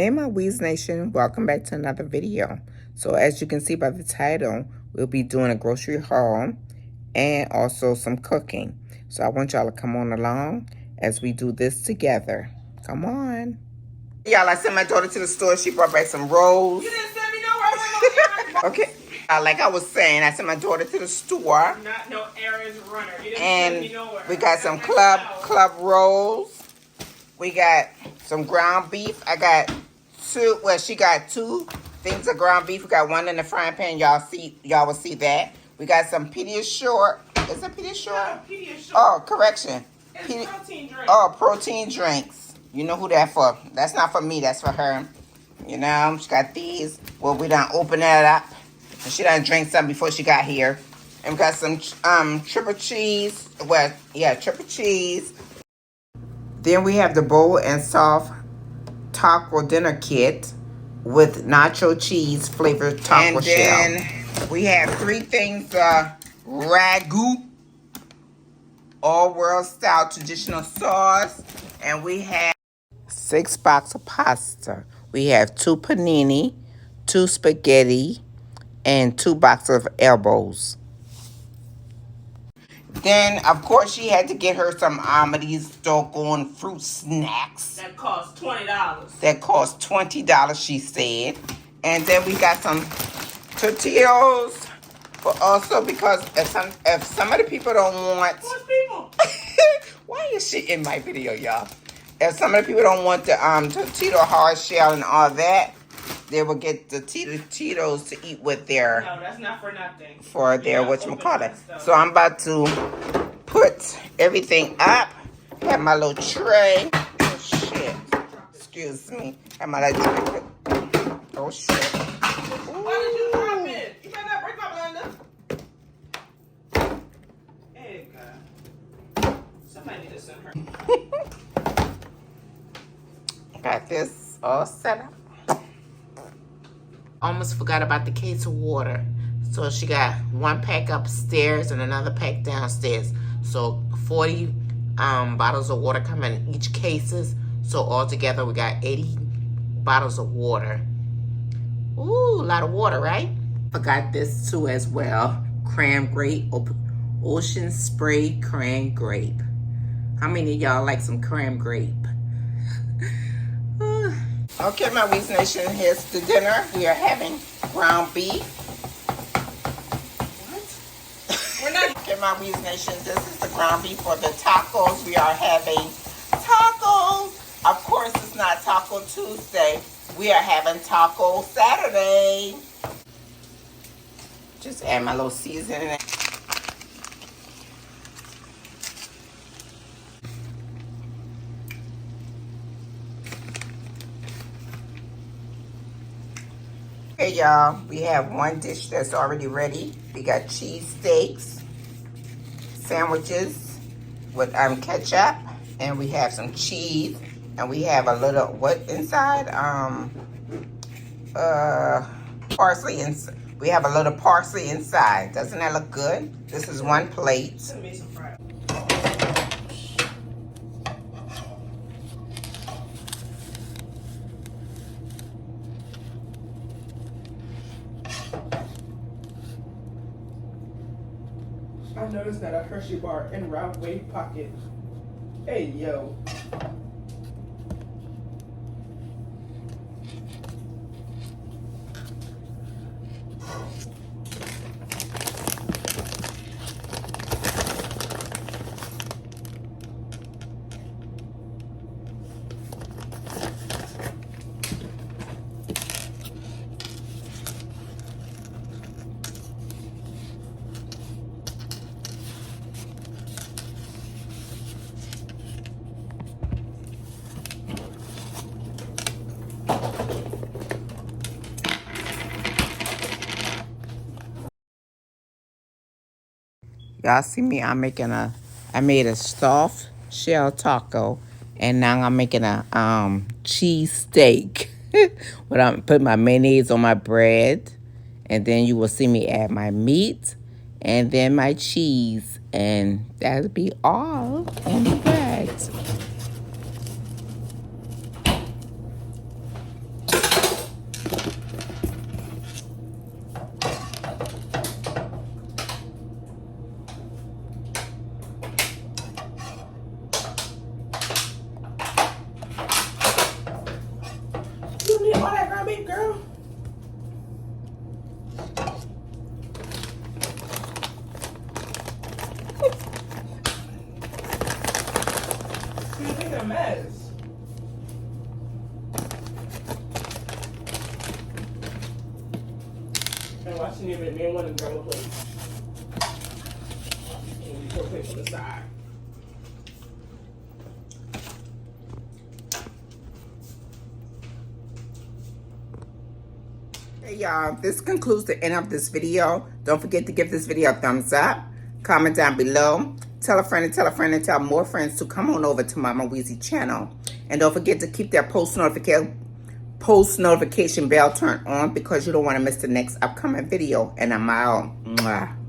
Hey my Weez Nation, welcome back to another video. So as you can see by the title, we'll be doing a grocery haul and also some cooking. So I want y'all to come on along as we do this together. Come on. Y'all, I sent my daughter to the store. She brought back some rolls. You didn't send me nowhere. Okay. Like I was saying, I sent my daughter to the store. Not no errands runner. You didn't And send me nowhere. we got some club rolls. We got some ground beef. I got two. Well, she got two things of ground beef. We got one in the frying pan. Y'all will see that. We got some Pediasure. Is it Pediasure? No, Pediasure. Oh, correction. It's protein drink. Oh, protein drinks. You know who that for? That's not for me. That's for her. You know, she got these. Well, we done open that up. And she done drank some before she got here. And we got some triple cheese. Well, yeah, triple cheese. Then we have the bold and soft taco dinner kit with nacho cheese flavored taco shell. And then we have three things, ragu, all world style traditional sauce. And we have 6 boxes of pasta. We have 2 panini, 2 spaghetti, and 2 boxes of elbows. Then, of course, she had to get her some these doggone fruit snacks. That cost $20. That cost $20, she said. And then we got some tortillas. But also because if some of the people don't want... Who's people? Why is she in my video, y'all? If some of the people don't want the tortilla hard shell and all that, they will get the Tito's to eat with their... No, that's not for nothing. For their whatchamacallit. So I'm about to put everything up. Have my little tray. Oh, shit. Excuse me. Have my little tray. Oh, shit. Why did you drop it? You better not break my blender. Hey, God. Somebody need to send her. Got this all set up. Almost forgot about the case of water. So she got 1 pack upstairs and another pack downstairs. So 40 bottles of water come in each cases. So altogether we got 80 bottles of water. Ooh, a lot of water, right? Forgot this too as well. Cran grape, ocean spray cran grape. How many of y'all like some cran grape? Okay, my Weez Nation, here's the dinner. We are having ground beef. What? We're not. Okay, my Weez Nation, this is the ground beef for the tacos. We are having tacos. Of course, it's not Taco Tuesday. We are having Taco Saturday. Just add my little seasoning. Okay, y'all, we have one dish that's already ready. We got cheese steaks, sandwiches with ketchup, and we have some cheese, and we have a little, what inside? Parsley inside. We have a little parsley inside. Doesn't that look good? This is one plate. I noticed that a Hershey bar in Ralph Wade pocket. Hey, yo. Y'all see me, I made a soft shell taco, and now I'm making a cheese steak. But I'm putting my mayonnaise on my bread, and then you will see me add my meat, and then my cheese, and that'll be all in the bread. And watching it, me and one of them grab a plate. And we put a plate on the side. Hey y'all, this concludes the end of this video. Don't forget to give this video a thumbs up. Comment down below. Tell a friend and tell a friend and tell more friends to come on over to Mama Weesie channel. And don't forget to keep that post notification bell turned on because you don't want to miss the next upcoming video. And I'm out. Mwah.